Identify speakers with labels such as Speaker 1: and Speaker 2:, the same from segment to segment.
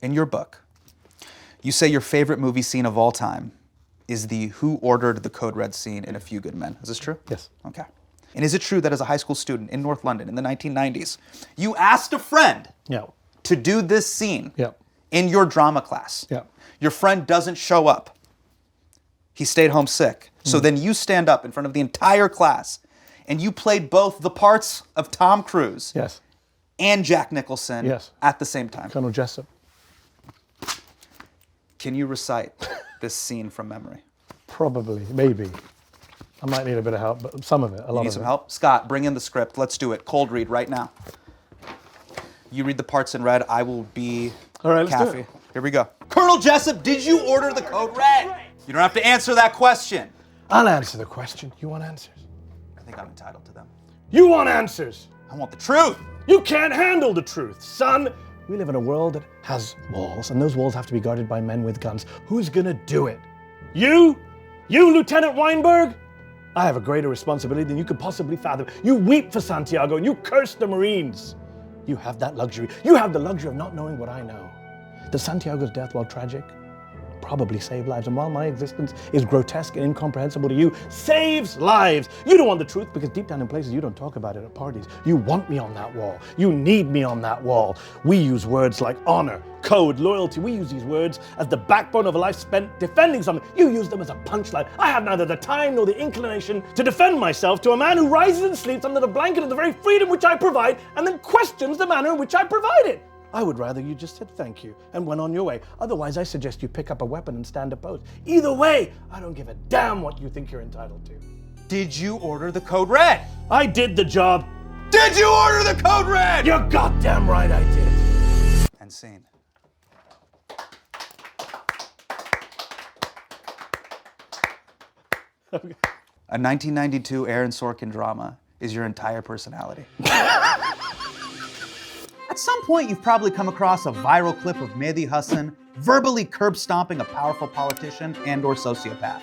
Speaker 1: in your book, you say your favorite movie scene of all time is the Who Ordered the Code Red scene in A Few Good Men. Is this true?
Speaker 2: Yes.
Speaker 1: Okay. And is it true that as a high school student in North London in the 1990s, you asked a friend to do this scene in your drama class?
Speaker 2: Yeah.
Speaker 1: Your friend doesn't show up. He stayed home sick. So then you stand up in front of the entire class and you played both the parts of Tom Cruise and Jack Nicholson at the same time.
Speaker 2: Colonel Jessup.
Speaker 1: Can you recite this scene from memory?
Speaker 2: Probably, maybe. I might need a bit of help, but some of it, a lot of it.
Speaker 1: You need some help? Scott, bring in the script. Let's do it. Cold read right now. You read the parts in red. I will be
Speaker 2: All right, let's
Speaker 1: Kathy.
Speaker 2: do it.
Speaker 1: Here we go. Colonel Jessup, did you order the code red? You don't have to answer that question.
Speaker 2: I'll answer the question. You want answers?
Speaker 1: I think I'm entitled to them.
Speaker 2: You want answers?
Speaker 1: I want the truth.
Speaker 2: You can't handle the truth, son. We live in a world that has walls, and those walls have to be guarded by men with guns. Who's gonna do it? You? You, Lieutenant Weinberg? I have a greater responsibility than you could possibly fathom. You weep for Santiago, and you curse the Marines. You have that luxury. You have the luxury of not knowing what I know. That Santiago's death, while tragic, probably saved lives. And while my existence is grotesque and incomprehensible to you, saves lives. You don't want the truth because deep down in places you don't talk about it at parties. You want me on that wall. You need me on that wall. We use words like honor, code, loyalty. We use these words as the backbone of a life spent defending something. You use them as a punchline. I have neither the time nor the inclination to defend myself to a man who rises and sleeps under the blanket of the very freedom which I provide and then questions the manner in which I provide it. I would rather you just said thank you and went on your way. Otherwise, I suggest you pick up a weapon and stand opposed. Either way, I don't give a damn what you think you're entitled to.
Speaker 1: Did you order the code red?
Speaker 2: I did the job.
Speaker 1: Did you order the code red?
Speaker 2: You're goddamn right I did.
Speaker 1: And scene.
Speaker 2: Okay.
Speaker 1: A 1992 Aaron Sorkin drama is your entire personality. At some point, you've probably come across a viral clip of Mehdi Hasan verbally curb-stomping a powerful politician and/or sociopath.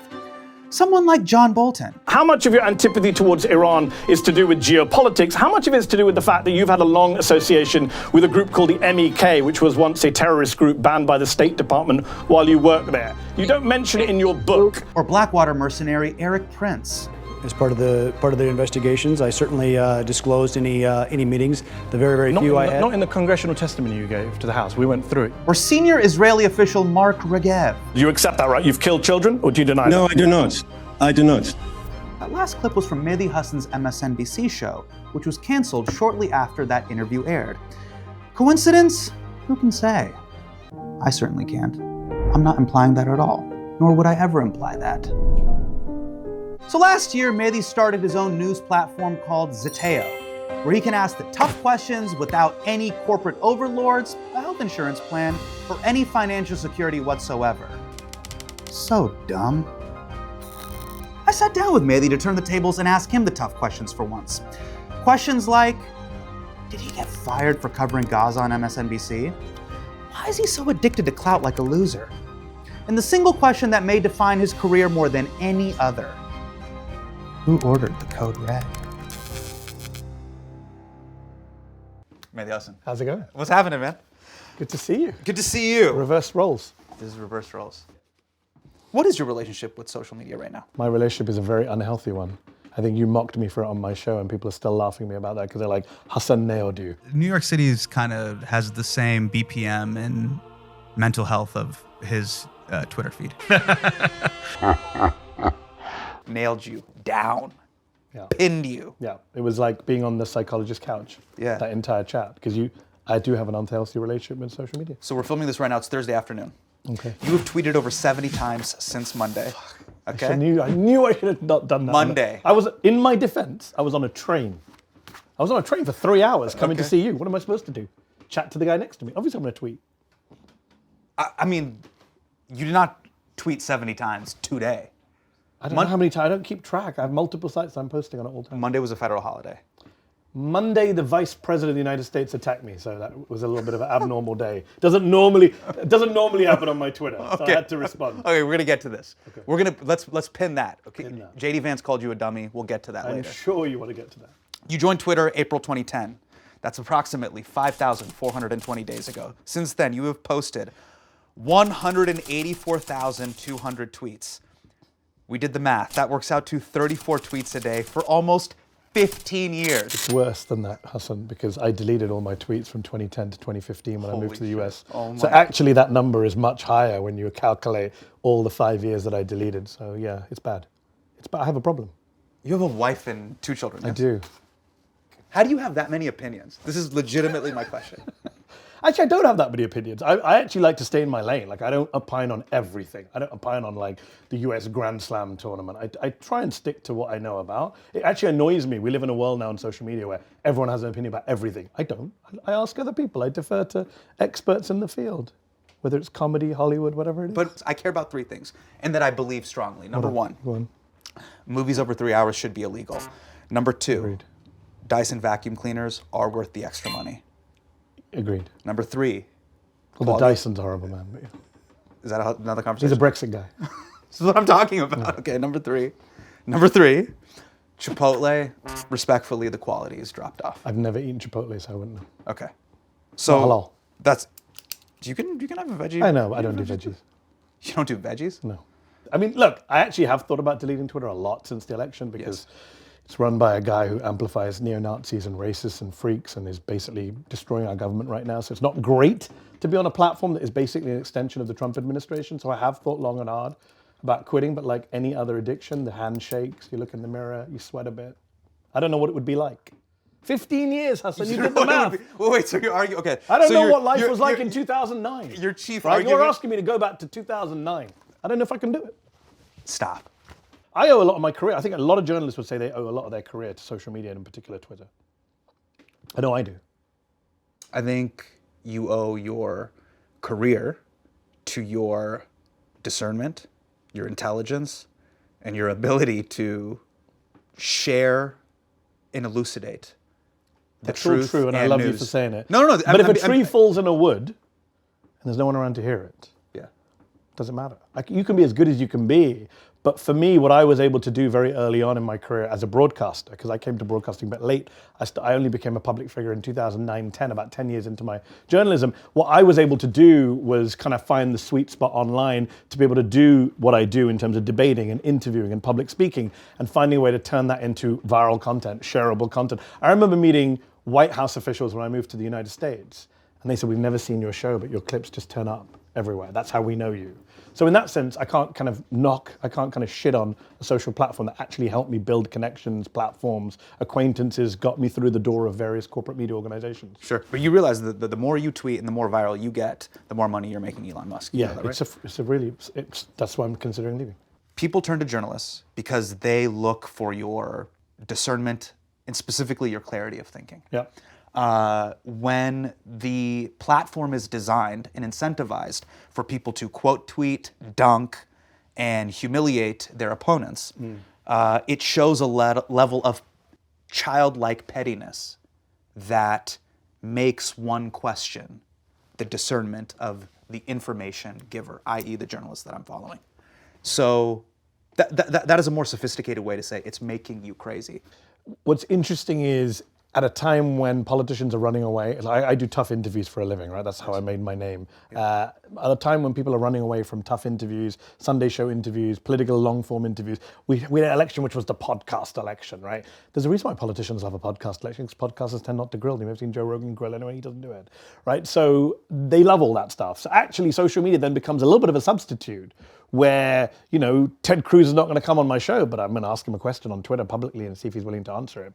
Speaker 1: Someone like John Bolton.
Speaker 2: How much of your antipathy towards Iran is to do with geopolitics? How much of it is to do with the fact that you've had a long association with a group called the MEK, which was once a terrorist group banned by the State Department while you worked there? You don't mention it in your book.
Speaker 1: Or Blackwater mercenary Eric Prince.
Speaker 3: As part of the investigations, I certainly disclosed any meetings. The very few I had.
Speaker 2: Not in the congressional testimony you gave to the House. We went through it.
Speaker 1: Or senior Israeli official Mark Regev.
Speaker 2: Do you accept that, right? You've killed children, or do you deny that?
Speaker 4: No, I do not. I do not.
Speaker 1: That last clip was from Mehdi Hasan's MSNBC show, which was canceled shortly after that interview aired. Coincidence? Who can say? I certainly can't. I'm not implying that at all, nor would I ever imply that. So last year, Mehdi started his own news platform called Zeteo, where he can ask the tough questions without any corporate overlords, a health insurance plan, or any financial security whatsoever. So dumb. I sat down with Mehdi to turn the tables and ask him the tough questions for once. Questions like, did he get fired for covering Gaza on MSNBC? Why is he so addicted to clout like a loser? And the single question that may define his career more than any other. Who ordered the code red? Mehdi Hasan.
Speaker 2: How's it going?
Speaker 1: What's happening, man?
Speaker 2: Good to see you.
Speaker 1: Good to see you.
Speaker 2: Reverse roles.
Speaker 1: This is reverse roles. What is your relationship with social media right now?
Speaker 2: My relationship is a very unhealthy one. I think you mocked me for it on my show, and people are still laughing at me about that because they're like, Hasan nailed you.
Speaker 5: New York City is kind of has the same BPM and mental health of his Twitter feed.
Speaker 1: Nailed you down.
Speaker 2: Yeah.
Speaker 1: Pinned you.
Speaker 2: Yeah, it was like being on the psychologist's couch.
Speaker 1: Yeah.
Speaker 2: That entire chat, because I do have an unhealthy relationship with social media.
Speaker 1: So we're filming this right now. It's Thursday afternoon.
Speaker 2: Okay.
Speaker 1: You have tweeted over 70 times since Monday. Okay.
Speaker 2: I knew I should have not done that.
Speaker 1: Monday.
Speaker 2: I was, in my defense, I was on a train. I was on a train for 3 hours coming to see you. What am I supposed to do? Chat to the guy next to me? Obviously, I'm going to tweet.
Speaker 1: I mean, you did not tweet 70 times today.
Speaker 2: I don't know how many times. I don't keep track. I have multiple sites I'm posting on at all times.
Speaker 1: Monday was a federal holiday.
Speaker 2: Monday, the Vice President of the United States attacked me, so that was a little bit of an abnormal day. Doesn't normally happen on my Twitter, so I had to respond.
Speaker 1: Okay, we're gonna get to this.
Speaker 2: Okay.
Speaker 1: We're gonna let's pin that. Okay.
Speaker 2: Pin that.
Speaker 1: JD Vance called you a dummy. We'll get to that
Speaker 2: I'm
Speaker 1: later.
Speaker 2: sure you want to get to that.
Speaker 1: You joined Twitter April 2010. That's approximately 5,420 days ago. Since then, you have posted 184,200 tweets. We did the math. That works out to 34 tweets a day for almost 15 years.
Speaker 2: It's worse than that, Hasan, because I deleted all my tweets from 2010 to 2015 when I moved to the US.
Speaker 1: Oh
Speaker 2: so actually that number is much higher when you calculate all the 5 years that I deleted. So yeah, it's bad. It's bad. I have a problem.
Speaker 1: You have a wife and 2 children.
Speaker 2: I do.
Speaker 1: How do you have that many opinions? This is legitimately my question.
Speaker 2: Actually, I don't have that many opinions. I actually like to stay in my lane. Like, I don't opine on everything. I don't opine on, like, the US Grand Slam tournament. I try and stick to what I know about. It actually annoys me. We live in a world now on social media where everyone has an opinion about everything. I don't. I ask other people. I defer to experts in the field, whether it's comedy, Hollywood, whatever it is.
Speaker 1: But I care about 3 things, and that I believe strongly. Number 1,
Speaker 2: Go on.
Speaker 1: movies over 3 hours should be illegal. Number 2,
Speaker 2: Agreed.
Speaker 1: Dyson vacuum cleaners are worth the extra money.
Speaker 2: Agreed.
Speaker 1: Number 3,
Speaker 2: Well, the Dyson's a horrible man. But yeah.
Speaker 1: is that another conversation?
Speaker 2: He's a Brexit guy.
Speaker 1: This is what I'm talking about. Okay, number 3, Chipotle, respectfully, the quality is dropped off.
Speaker 2: I've never eaten Chipotle, so I wouldn't know.
Speaker 1: Okay, so
Speaker 2: halal.
Speaker 1: that's you can have a veggie.
Speaker 2: I know, but I don't do veggies.
Speaker 1: You don't do veggies?
Speaker 2: No. I mean, look, I actually have thought about deleting Twitter a lot since the election because it's run by a guy who amplifies neo-Nazis and racists and freaks and is basically destroying our government right now. So it's not great to be on a platform that is basically an extension of the Trump administration. So I have thought long and hard about quitting, but like any other addiction, the handshakes, you look in the mirror, you sweat a bit. I don't know what it would be like. 15 years, Hasan, you did the math.
Speaker 1: Well, wait, so you're arguing, okay.
Speaker 2: I don't
Speaker 1: so
Speaker 2: know what life was like in 2009.
Speaker 1: Your chief
Speaker 2: right?
Speaker 1: argument.
Speaker 2: You're asking me to go back to 2009. I don't know if I can do it.
Speaker 1: Stop.
Speaker 2: I owe a lot of my career. I think a lot of journalists would say they owe a lot of their career to social media and in particular Twitter. I know I do.
Speaker 1: I think you owe your career to your discernment, your intelligence, and your ability to share and elucidate the
Speaker 2: That's all
Speaker 1: truth
Speaker 2: true, and I
Speaker 1: and
Speaker 2: love
Speaker 1: news.
Speaker 2: you for saying it.
Speaker 1: No.
Speaker 2: But if a tree falls in a wood and there's no one around to hear it,
Speaker 1: Yeah.
Speaker 2: doesn't matter. Like, you can be as good as you can be, but for me, what I was able to do very early on in my career as a broadcaster, because I came to broadcasting a bit late, I only became a public figure in 2009-10, about 10 years into my journalism. What I was able to do was kind of find the sweet spot online to be able to do what I do in terms of debating and interviewing and public speaking and finding a way to turn that into viral content, shareable content. I remember meeting White House officials when I moved to the United States, and they said, "We've never seen your show, but your clips just turn up everywhere. That's how we know you." So in that sense, I can't kind of shit on a social platform that actually helped me build connections, platforms, acquaintances, got me through the door of various corporate media organizations.
Speaker 1: Sure. But you realize that the more you tweet and the more viral you get, the more money you're making Elon Musk. You know that, right?
Speaker 2: That's why I'm considering leaving.
Speaker 1: People turn to journalists because they look for your discernment and specifically your clarity of thinking.
Speaker 2: Yeah.
Speaker 1: When the platform is designed and incentivized for people to quote tweet, dunk, and humiliate their opponents, it shows a level of childlike pettiness that makes one question the discernment of the information giver, i.e. the journalist that I'm following. So that is a more sophisticated way to say it's making you crazy.
Speaker 2: What's interesting is at a time when politicians are running away, I do tough interviews for a living, right? That's how I made my name. At a time when people are running away from tough interviews, Sunday show interviews, political long-form interviews, we had an election which was the podcast election, right? There's a reason why politicians love a podcast election, because podcasters tend not to grill. You've ever seen Joe Rogan grill anyway? He doesn't do it, right? So they love all that stuff. So actually social media then becomes a little bit of a substitute where, you know, Ted Cruz is not going to come on my show, but I'm going to ask him a question on Twitter publicly and see if he's willing to answer it.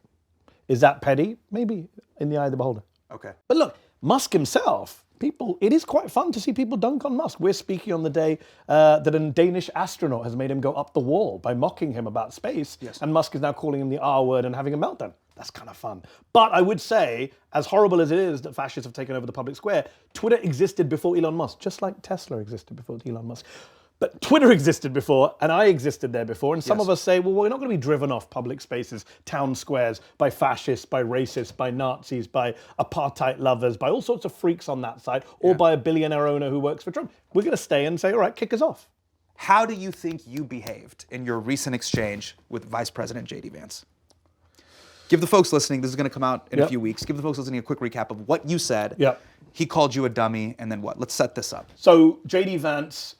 Speaker 2: Is that petty? Maybe, in the eye of the beholder.
Speaker 1: Okay.
Speaker 2: But look, Musk himself, it is quite fun to see people dunk on Musk. We're speaking on the day that a Danish astronaut has made him go up the wall by mocking him about space.
Speaker 1: Yes.
Speaker 2: And Musk is now calling him the R word and having a meltdown. That's kind of fun. But I would say, as horrible as it is that fascists have taken over the public square, Twitter existed before Elon Musk, just like Tesla existed before Elon Musk. But Twitter existed before, and I existed there before, and some of us say, well, we're not going to be driven off public spaces, town squares, by fascists, by racists, by Nazis, by apartheid lovers, by all sorts of freaks on that side, or by a billionaire owner who works for Trump. We're going to stay and say, all right, kick us off.
Speaker 1: How do you think you behaved in your recent exchange with Vice President JD Vance? Give the folks listening, this is going to come out in a
Speaker 2: Yep.
Speaker 1: few weeks. Give the folks listening a quick recap of what you said.
Speaker 2: Yep.
Speaker 1: He called you a dummy, and then what? Let's set this up.
Speaker 2: So JD Vance,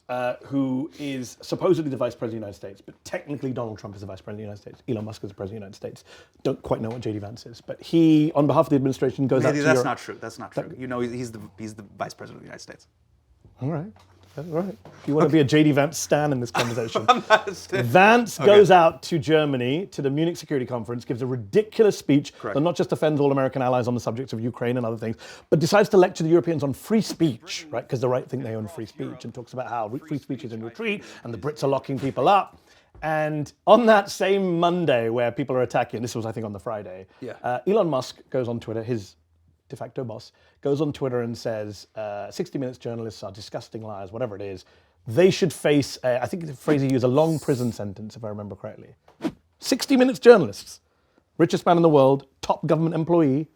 Speaker 2: who is supposedly the Vice President of the United States, but technically Donald Trump is the Vice President of the United States. Elon Musk is the President of the United States. Don't quite know what JD Vance is, but he, on behalf of the administration, goes out to
Speaker 1: That's
Speaker 2: Europe.
Speaker 1: not true. That's not true. You know, he's the Vice President of the United States.
Speaker 2: All right. All right. If you want to be a JD Vance stan in this conversation.
Speaker 1: I'm not a stan.
Speaker 2: Vance goes out to Germany, to the Munich Security Conference, gives a ridiculous speech that not just offends all American allies on the subjects of Ukraine and other things, but decides to lecture the Europeans on free speech, right? Because the right think they own free speech, and talks about how free speech is in retreat and the Brits are locking people up. And on that same Monday where people are attacking, this was, I think, on the Friday, Elon Musk goes on Twitter, his de facto boss, goes on Twitter and says, 60 Minutes journalists are disgusting liars, whatever it is. They should face, I think the phrase he used, a long prison sentence, if I remember correctly. 60 Minutes journalists, richest man in the world, top government employee,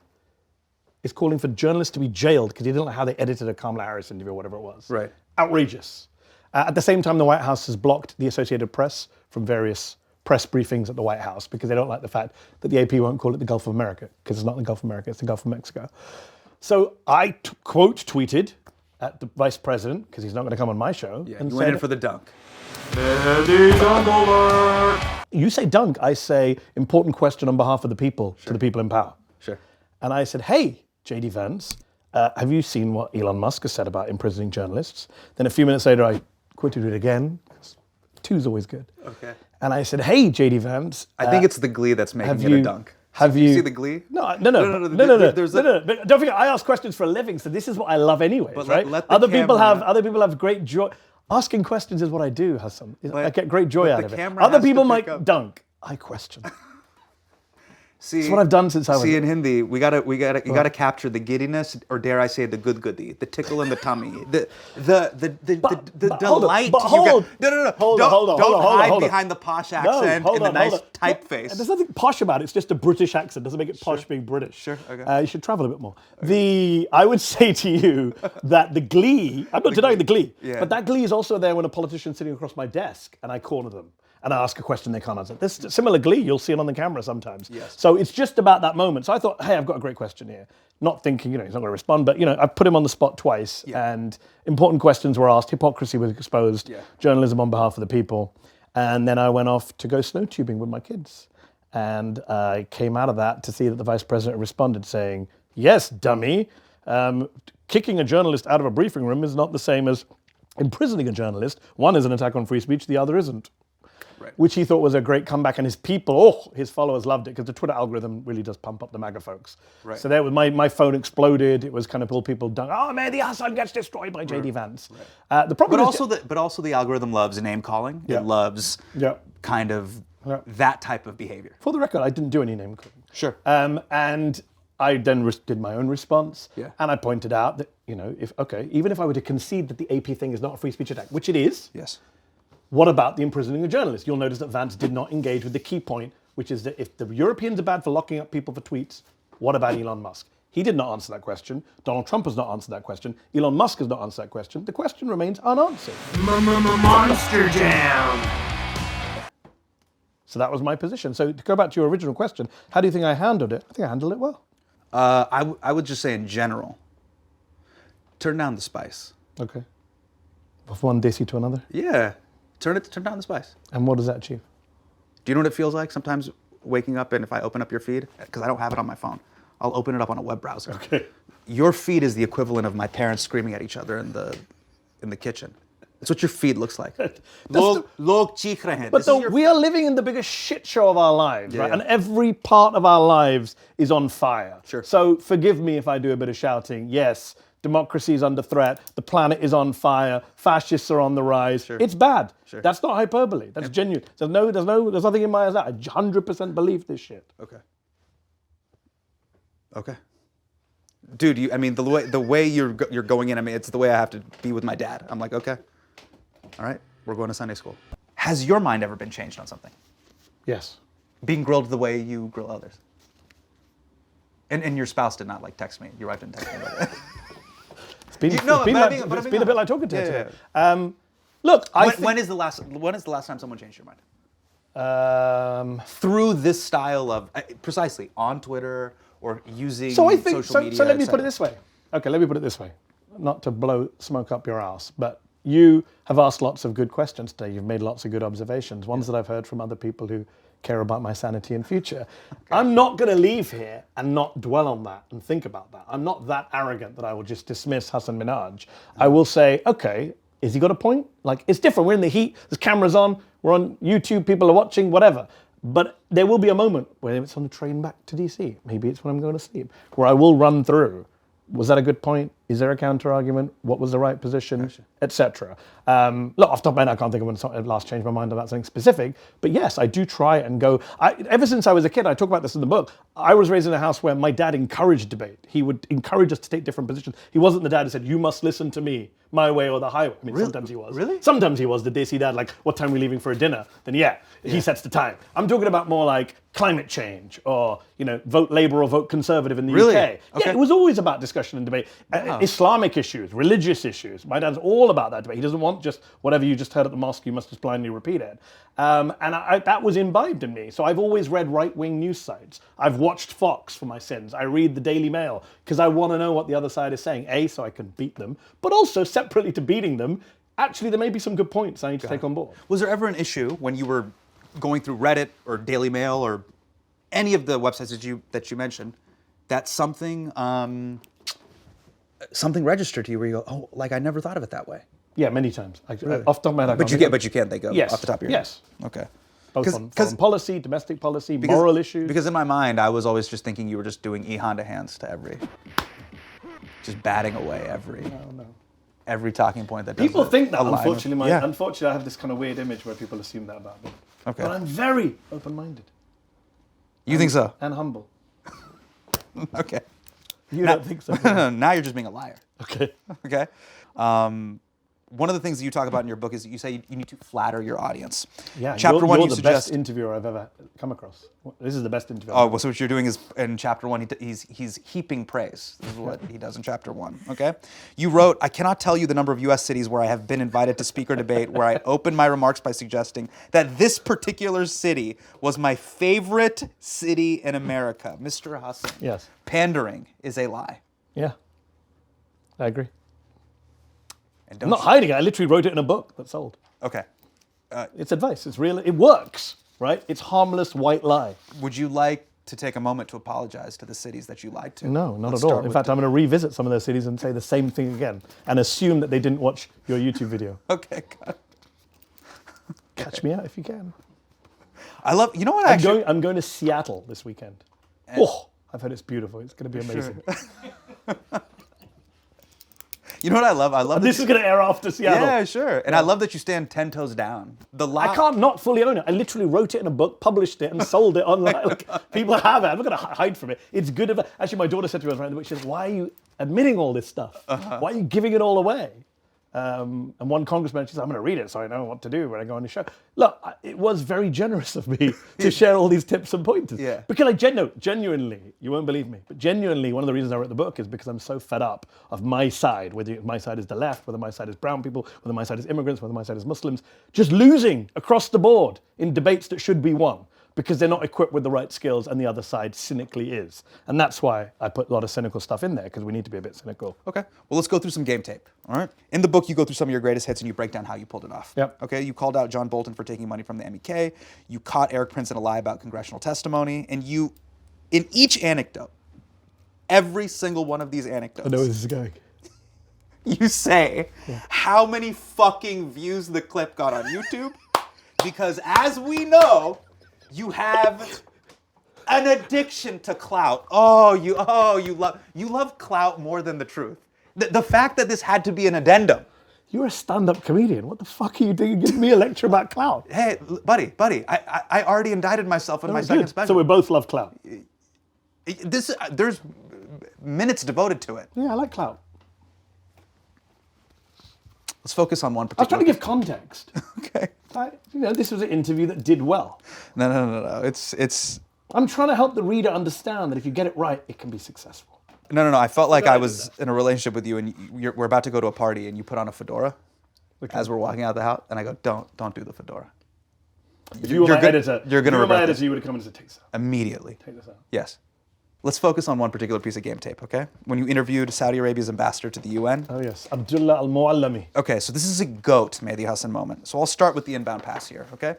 Speaker 2: is calling for journalists to be jailed because he didn't like how they edited a Kamala Harris interview or whatever it was.
Speaker 1: Right.
Speaker 2: Outrageous. At the same time, the White House has blocked the Associated Press from various press briefings at the White House because they don't like the fact that the AP won't call it the Gulf of America, because it's not the Gulf of America, it's the Gulf of Mexico. So I quote tweeted at the vice president, because he's not going to come on my show.
Speaker 1: Yeah,
Speaker 2: and
Speaker 1: you went in
Speaker 2: said,
Speaker 1: for the dunk.
Speaker 2: you say dunk, I say important question on behalf of the people to the people in power.
Speaker 1: Sure.
Speaker 2: And I said, hey, JD Vance, have you seen what Elon Musk has said about imprisoning journalists? Then a few minutes later, I quoted it again. Two's always good.
Speaker 1: Okay.
Speaker 2: And I said, hey, JD Vance.
Speaker 1: I think it's the glee that's making it a dunk.
Speaker 2: Have
Speaker 1: you
Speaker 2: you
Speaker 1: see the glee?
Speaker 2: No.
Speaker 1: There's
Speaker 2: But don't forget, I ask questions for a living, so this is what I love anyways,
Speaker 1: But
Speaker 2: right?
Speaker 1: let the
Speaker 2: Other people
Speaker 1: camera-
Speaker 2: have great joy. Asking questions is what I do, Hasan. I get great joy
Speaker 1: but
Speaker 2: out
Speaker 1: the
Speaker 2: of it.
Speaker 1: camera
Speaker 2: Other
Speaker 1: has to
Speaker 2: people
Speaker 1: pick
Speaker 2: might
Speaker 1: up.
Speaker 2: dunk. I question.
Speaker 1: See,
Speaker 2: It's what I've done since I was.
Speaker 1: See, in Hindi, you gotta capture the giddiness, or dare I say, the goody, the tickle in the tummy, the delight.
Speaker 2: but hold.
Speaker 1: No.
Speaker 2: Hold on.
Speaker 1: Don't hide
Speaker 2: hold on.
Speaker 1: behind the posh accent and the nice typeface.
Speaker 2: There's nothing posh about it. It's just a British accent. Doesn't make it posh being British.
Speaker 1: Sure, okay.
Speaker 2: You should travel a bit more. I would say to you that the glee. I'm not denying the glee, but that glee is also there when a politician's sitting across my desk and I corner them and I ask a question they can't answer. There's similar glee. You'll see it on the camera sometimes.
Speaker 1: Yes.
Speaker 2: So it's just about that moment. So I thought, hey, I've got a great question here. Not thinking, he's not going to respond, but I put him on the spot twice, and important questions were asked. Hypocrisy was exposed. Journalism on behalf of the people, and then I went off to go snow tubing with my kids, and I came out of that to see that the vice president responded saying, "Yes, dummy. Kicking a journalist out of a briefing room is not the same as imprisoning a journalist. One is an attack on free speech, the other isn't." Right. Which he thought was a great comeback, and his followers loved it, because the Twitter algorithm really does pump up the MAGA folks. Right. So there was my phone exploded. It was kind of all people done. Oh, Mehdi Hasan gets destroyed by JD Vance. Right. The problem,
Speaker 1: but also the algorithm loves name calling. Yeah. It loves kind of that type of behavior.
Speaker 2: For the record, I didn't do any name calling.
Speaker 1: Sure.
Speaker 2: And I then did my own response, and I pointed out that even if I were to concede that the AP thing is not a free speech attack, which it is.
Speaker 1: Yes.
Speaker 2: What about the imprisoning of journalists? You'll notice that Vance did not engage with the key point, which is that if the Europeans are bad for locking up people for tweets, what about Elon Musk? He did not answer that question. Donald Trump has not answered that question. Elon Musk has not answered that question. The question remains unanswered.
Speaker 6: Monster Jam.
Speaker 2: So that was my position. So to go back to your original question, how do you think I handled it? I think I handled it well.
Speaker 1: I would just say in general, turn down the spice.
Speaker 2: Okay. From one desi to another?
Speaker 1: Yeah. Turn down the spice.
Speaker 2: And what does that achieve?
Speaker 1: Do you know what it feels like sometimes waking up, and if I open up your feed, because I don't have it on my phone, I'll open it up on a web browser. Okay. Your feed is the equivalent of my parents screaming at each other in the kitchen. It's what your feed looks like. Log cheek rahe.
Speaker 2: But we are living in the biggest shit show of our lives, right? And every part of our lives is on fire.
Speaker 1: Sure.
Speaker 2: So forgive me if I do a bit of shouting. Yes, democracy is under threat. The planet is on fire. Fascists are on the rise. Sure. It's bad. Sure. That's not hyperbole. That's genuine. There's nothing in my eyes. I 100% believe this shit.
Speaker 1: Okay. Dude, the way you're going in, it's the way I have to be with my dad. I'm like, okay, all right, we're going to Sunday school. Has your mind ever been changed on something?
Speaker 2: Yes.
Speaker 1: Being grilled the way you grill others. And your spouse did not text me. Your wife didn't text me about it.
Speaker 2: It's been a bit like talking to her today. Look,
Speaker 1: when is the last time someone changed your mind? through this style of precisely on Twitter or using
Speaker 2: So I think,
Speaker 1: social media?
Speaker 2: so let me put
Speaker 1: etc.?
Speaker 2: it this way. Okay, let me put it this way. Not to blow smoke up your ass, but you have asked lots of good questions today. You've made lots of good observations, ones that I've heard from other people who care about my sanity and future. I'm not going to leave here and not dwell on that and think about that. I'm not that arrogant that I will just dismiss Hasan Minhaj. I will say, okay, has he got a point? Like, it's different. We're in the heat. There's cameras on. We're on YouTube. People are watching, whatever. But there will be a moment where it's on the train back to DC. Maybe it's when I'm going to sleep, where I will run through. Was that a good point? Is there a counter argument? What was the right position, etc. Look, off the top of my head, I can't think of when I last changed my mind about something specific. But yes, I do try and go. Ever since I was a kid, I talk about this in the book. I was raised in a house where my dad encouraged debate. He would encourage us to take different positions. He wasn't the dad who said, "You must listen to me, my way or the highway." I mean, sometimes he was.
Speaker 1: Really?
Speaker 2: Sometimes he was the desi dad, like, "What time are we leaving for a dinner?" Then he sets the time. I'm talking about more like climate change or, vote Labour or vote Conservative in the
Speaker 1: Really?
Speaker 2: UK.
Speaker 1: Okay.
Speaker 2: Yeah, it was always about discussion and debate. Islamic issues, religious issues. My dad's all about that debate. He doesn't want just whatever you just heard at the mosque, you must just blindly repeat it. That was imbibed in me. So I've always read right-wing news sites. I've watched Fox for my sins. I read the Daily Mail because I want to know what the other side is saying. A, so I can beat them, but also separately to beating them, actually there may be some good points I need to take on board.
Speaker 1: Was there ever an issue when you were going through Reddit or Daily Mail or any of the websites that you mentioned that something registered to you where you go, oh, like I never thought of it that way?
Speaker 2: Yeah, many times. Off the top of my head, I
Speaker 1: But you can't think of
Speaker 2: Yes.
Speaker 1: off the top of your head.
Speaker 2: Yes.
Speaker 1: Okay.
Speaker 2: Both on foreign policy, domestic policy, moral issues.
Speaker 1: Because in my mind, I was always just thinking you were just doing E-Honda hands to just batting away every talking point that
Speaker 2: people
Speaker 1: doesn't
Speaker 2: think that.
Speaker 1: align with-
Speaker 2: Unfortunately, I have this kind of weird image where people assume that about me.
Speaker 1: Okay.
Speaker 2: But I'm very open-minded
Speaker 1: You think so?
Speaker 2: and humble.
Speaker 1: Okay.
Speaker 2: You don't think so?
Speaker 1: Now you're just being a liar.
Speaker 2: Okay.
Speaker 1: Okay. One of the things that you talk about in your book is that you say you need to flatter your audience.
Speaker 2: Yeah.
Speaker 1: Chapter one,
Speaker 2: you're
Speaker 1: you
Speaker 2: the best
Speaker 1: suggest.
Speaker 2: interviewer I've ever come across. This is the best interview.
Speaker 1: Oh, well, so what you're doing is in chapter one, he's heaping praise. This is what he does in chapter one. Okay. You wrote, "I cannot tell you the number of U.S. cities where I have been invited to speak or debate, where I opened my remarks by suggesting that this particular city was my favorite city in America." Mr. Hasan.
Speaker 2: Yes.
Speaker 1: Pandering is a lie.
Speaker 2: Yeah. I agree.
Speaker 1: And
Speaker 2: I'm not hiding it. I literally wrote it in a book that sold.
Speaker 1: Okay.
Speaker 2: It's advice. It's real. It works, right? It's harmless white lie.
Speaker 1: Would you like to take a moment to apologize to the cities that you lied to?
Speaker 2: No, not
Speaker 1: Let's
Speaker 2: at all.
Speaker 1: start
Speaker 2: In
Speaker 1: with
Speaker 2: fact, I'm going to revisit some of those cities and say the same thing again and assume that they didn't watch your YouTube video.
Speaker 1: Okay, got it.
Speaker 2: Catch me out if you can.
Speaker 1: I love, you know what, actually?
Speaker 2: I'm going to Seattle this weekend. Oh, I've heard it's beautiful. It's going to be amazing.
Speaker 1: You know what I love? I love that
Speaker 2: This is going to air after Seattle.
Speaker 1: Yeah, sure. And I love that you stand 10 toes down.
Speaker 2: I can't not fully own it. I literally wrote it in a book, published it, and sold it online. Like, people have it. I'm not going to hide from it. It's good. Actually, my daughter said to me, I was writing the book, she said, "Why are you admitting all this stuff? Why are you giving it all away?" And one congressman, she said, "I'm going to read it so I know what to do when I go on the show." Look, it was very generous of me to share all these tips and pointers.
Speaker 1: Yeah.
Speaker 2: Because genuinely, you won't believe me, but genuinely, one of the reasons I wrote the book is because I'm so fed up of my side, whether my side is the left, whether my side is brown people, whether my side is immigrants, whether my side is Muslims, just losing across the board in debates that should be won, because they're not equipped with the right skills and the other side cynically is. And that's why I put a lot of cynical stuff in there, because we need to be a bit cynical.
Speaker 1: Okay. Well, let's go through some game tape. All right. In the book, you go through some of your greatest hits and you break down how you pulled it off.
Speaker 2: Yep.
Speaker 1: Okay. You called out John Bolton for taking money from the MEK. You caught Eric Prince in a lie about congressional testimony. And you, in each anecdote, every single one of these anecdotes,
Speaker 2: I know where this is going.
Speaker 1: you say how many fucking views the clip got on YouTube. Because as we know, you have an addiction to clout. You love clout more than the truth. The fact that this had to be an addendum.
Speaker 2: You're a stand-up comedian. What the fuck are you doing? Giving me a lecture about clout?
Speaker 1: Hey, buddy, I already indicted myself in my second special.
Speaker 2: So we both love clout.
Speaker 1: There's minutes devoted to it.
Speaker 2: Yeah, I like clout.
Speaker 1: Let's focus on one
Speaker 2: I was
Speaker 1: particular.
Speaker 2: trying to give context.
Speaker 1: Okay.
Speaker 2: This was an interview that did well.
Speaker 1: No. It's.
Speaker 2: I'm trying to help the reader understand that if you get it right, it can be successful.
Speaker 1: No. I felt like I was in a relationship with you, and we're about to go to a party, and you put on a fedora as we're walking out the house, and I go, don't do the fedora.
Speaker 2: If you were my editor,
Speaker 1: you're going to regret this.
Speaker 2: You would have come in and said, take this out.
Speaker 1: Immediately.
Speaker 2: Take this out.
Speaker 1: Yes. Let's focus on one particular piece of game tape, okay? When you interviewed Saudi Arabia's ambassador to the UN.
Speaker 2: Oh yes, Abdullah al-Muallami.
Speaker 1: Okay, so this is a GOAT Mehdi Hasan moment. So I'll start with the inbound pass here, okay?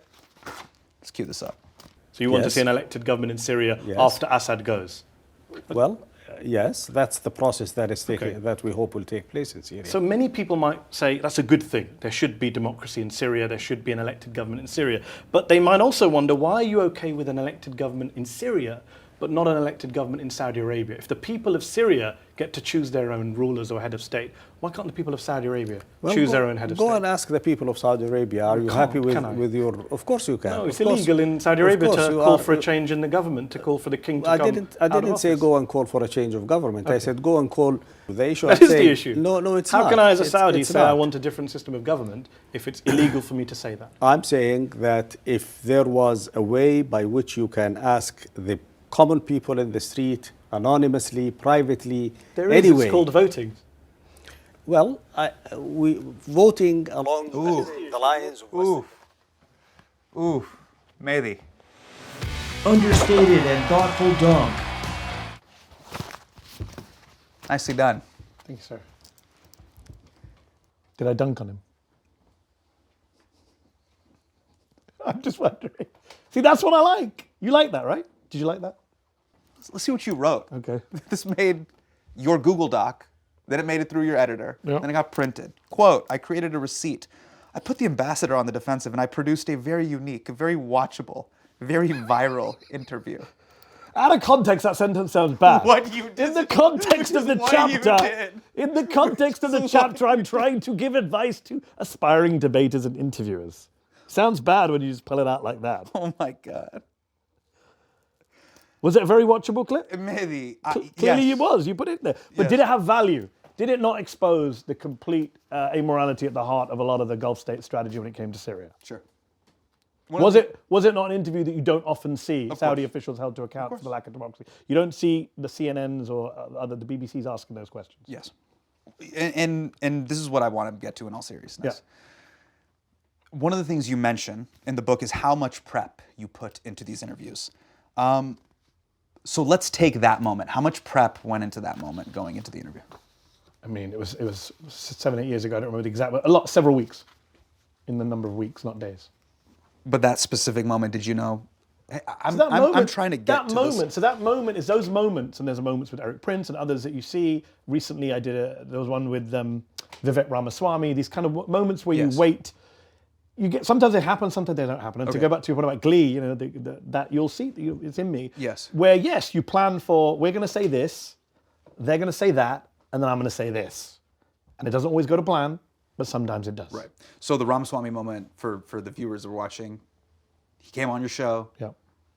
Speaker 1: Let's cue this up.
Speaker 2: So you want to see an elected government in Syria after Assad goes?
Speaker 7: Well, yes, that's the process that is taking, that we hope will take place in Syria.
Speaker 2: So many people might say that's a good thing. There should be democracy in Syria. There should be an elected government in Syria. But they might also wonder, why are you okay with an elected government in Syria, but not an elected government in Saudi Arabia? If the people of Syria get to choose their own rulers or head of state, why can't the people of Saudi Arabia choose their own head of state?
Speaker 7: Go and ask the people of Saudi Arabia, are you happy with your... Of course you can.
Speaker 2: No, it's illegal in Saudi Arabia to call for a change in the government, to call for the king to come
Speaker 7: I didn't say go and call for a change of government. I said go and call the issue.
Speaker 2: That is the issue.
Speaker 7: No, it's
Speaker 2: not. How can I, as a Saudi,
Speaker 7: it's
Speaker 2: say I want a different system of government if it's illegal for me to say that?
Speaker 7: I'm saying that if there was a way by which you can ask the common people in the street, anonymously, privately,
Speaker 2: it's called voting.
Speaker 7: Well, we voting along the lines of...
Speaker 1: Ooh, Mehdi.
Speaker 6: Understated and thoughtful dunk.
Speaker 1: Nicely done.
Speaker 2: Thank you, sir. Did I dunk on him? I'm just wondering. See, that's what I like. You like that, right? Did you like that?
Speaker 1: Let's see what you wrote.
Speaker 2: Okay.
Speaker 1: This made your Google Doc, then it made it through your editor,
Speaker 2: Yep.
Speaker 1: then it got printed. Quote, I created a receipt. I put the ambassador on the defensive and I produced a very unique, very watchable, very viral interview.
Speaker 2: Out of context, that sentence sounds bad.
Speaker 1: What you did.
Speaker 2: In the context of the
Speaker 1: What
Speaker 2: chapter,
Speaker 1: you did.
Speaker 2: in the context of the chapter, I'm trying to give advice to aspiring debaters and interviewers. Sounds bad when you just pull it out like that.
Speaker 1: Oh my God.
Speaker 2: Was it a very watchable clip?
Speaker 1: Mehdi,
Speaker 2: Clearly
Speaker 1: yes.
Speaker 2: it was. You put it there. But
Speaker 1: Yes.
Speaker 2: did it have value? Did it not expose the complete amorality at the heart of a lot of the Gulf state strategy when it came to Syria?
Speaker 1: Sure.
Speaker 2: Was it not an interview that you don't often see Saudi
Speaker 1: course.
Speaker 2: officials held to account for the lack of democracy? You don't see the CNNs or the BBCs asking those questions.
Speaker 1: Yes. And this is what I want to get to in all seriousness.
Speaker 2: Yeah.
Speaker 1: One of the things you mention in the book is how much prep you put into these interviews. So let's take that moment. How much prep went into that moment going into the interview?
Speaker 2: I mean, it was 7, 8 years ago. I don't remember the exact, but several weeks, in the number of weeks, not days.
Speaker 1: But that specific moment, did you know? I'm trying to get
Speaker 2: that
Speaker 1: to
Speaker 2: moment.
Speaker 1: this.
Speaker 2: So that moment is those moments, and there's moments with Eric Prince and others that you see. Recently, there was one with Vivek Ramaswamy. These kind of moments where you wait. You get sometimes they happen, sometimes they don't happen. And to go back to your point about Glee, you know that you'll see it's in me.
Speaker 1: Yes.
Speaker 2: Where you plan for we're going to say this, they're going to say that, and then I'm going to say this, and it doesn't always go to plan, but sometimes it does.
Speaker 1: Right. So the Ramaswamy moment for the viewers who are watching, he came on your show.
Speaker 2: Yeah.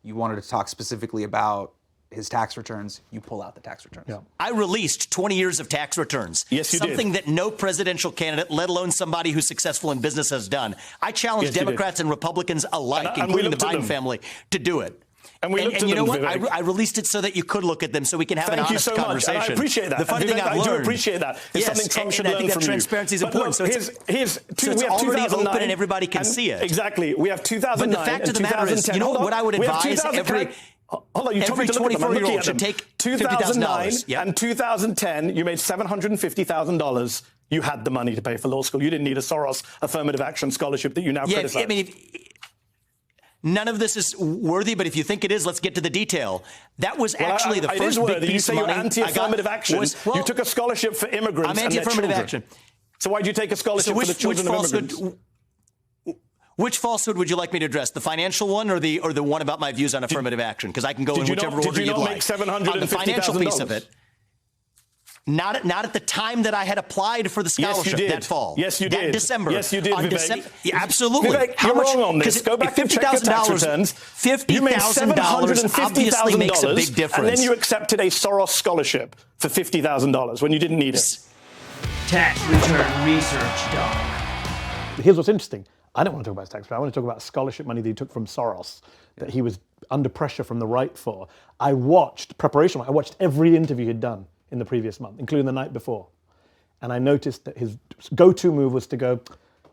Speaker 1: You wanted to talk specifically about his tax returns. You pull out the tax returns.
Speaker 2: Yeah.
Speaker 8: I released 20 years of tax returns.
Speaker 2: Yes, you did.
Speaker 8: Something that no presidential candidate, let alone somebody who's successful in business, has done. I challenge Democrats and Republicans alike, including the Biden family, to do it.
Speaker 2: And we looked at
Speaker 8: you know
Speaker 2: them,
Speaker 8: what?
Speaker 2: Vivek.
Speaker 8: I released it so that you could look at them, so we can have an
Speaker 2: Thank you
Speaker 8: honest
Speaker 2: so much.
Speaker 8: conversation.
Speaker 2: And I appreciate that.
Speaker 8: The funny
Speaker 2: And
Speaker 8: thing
Speaker 2: Vivek,
Speaker 8: I've
Speaker 2: I do
Speaker 8: learned.
Speaker 2: appreciate that. It's something Trump should
Speaker 8: and
Speaker 2: learn
Speaker 8: I think
Speaker 2: from
Speaker 8: that
Speaker 2: you.
Speaker 8: transparency is
Speaker 2: But
Speaker 8: important.
Speaker 2: Look,
Speaker 8: so
Speaker 2: it's
Speaker 8: it's already open and everybody can see it.
Speaker 2: Exactly. We have 2009
Speaker 8: But the fact of the matter is, you know what I would advise every 24-year-old should take $50,000. Yep.
Speaker 2: And 2010, you made $750,000. You had the money to pay for law school. You didn't need a Soros affirmative action scholarship that you now criticize.
Speaker 8: I mean, none of this is worthy, but if you think it is, let's get to the detail. That was actually the first big piece
Speaker 2: you say
Speaker 8: of money
Speaker 2: you're anti-affirmative action.
Speaker 8: Well,
Speaker 2: you took a scholarship for immigrants.
Speaker 8: I'm anti-affirmative action.
Speaker 2: So why did you take a scholarship for the children of immigrants?
Speaker 8: Which falsehood would you like me to address? The financial one or the one about my views on affirmative action? Because I can go in whichever order you'd like.
Speaker 2: Did you not make $750,000?
Speaker 8: On the financial piece of it. Not at the time that I had applied for the scholarship that fall.
Speaker 2: Yes, you did.
Speaker 8: That December.
Speaker 2: Yes, you did,
Speaker 8: Vivek. Yeah, absolutely.
Speaker 2: Vivek, you're wrong on this. Go back and check your tax returns.
Speaker 8: $50,000 obviously makes a big difference.
Speaker 2: And then you accepted a Soros scholarship for $50,000 when you didn't need it.
Speaker 6: Tax return research doc.
Speaker 2: Here's what's interesting. I don't want to talk about his tax return. I want to talk about scholarship money that he took from Soros that he was under pressure from the right for. I watched every interview he'd done in the previous month, including the night before. And I noticed that his go-to move was to go,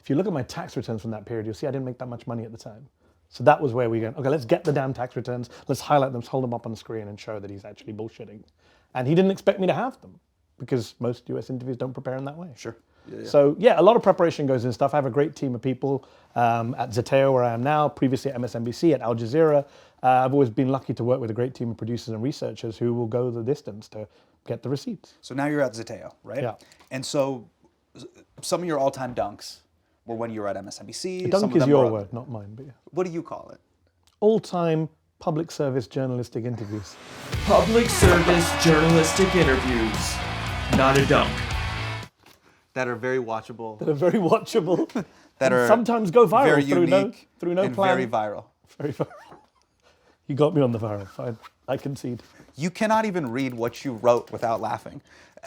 Speaker 2: if you look at my tax returns from that period, you'll see I didn't make that much money at the time. So that was where we went, okay, let's get the damn tax returns, let's highlight them, hold them up on the screen and show that he's actually bullshitting. And he didn't expect me to have them because most US interviews don't prepare in that way.
Speaker 1: Sure. Yeah.
Speaker 2: So yeah, a lot of preparation goes into stuff. I have a great team of people at Zeteo, where I am now, previously at MSNBC, at Al Jazeera. I've always been lucky to work with a great team of producers and researchers who will go the distance to get the receipts.
Speaker 1: So now you're at Zeteo, right?
Speaker 2: Yeah.
Speaker 1: And so some of your all-time dunks were when you were at MSNBC.
Speaker 2: Dunk
Speaker 1: some of
Speaker 2: is
Speaker 1: them
Speaker 2: your
Speaker 1: were-
Speaker 2: word, not mine. But yeah.
Speaker 1: What do you call it?
Speaker 2: All-time public service journalistic interviews.
Speaker 6: Public service journalistic interviews. Not a dunk.
Speaker 1: That are very watchable.
Speaker 2: That are very watchable.
Speaker 1: That
Speaker 2: and
Speaker 1: are
Speaker 2: sometimes go viral
Speaker 1: very
Speaker 2: through
Speaker 1: unique
Speaker 2: no
Speaker 1: and
Speaker 2: plan.
Speaker 1: very viral.
Speaker 2: Very viral. You got me on the viral. Fine. I concede.
Speaker 1: You cannot even read what you wrote without laughing.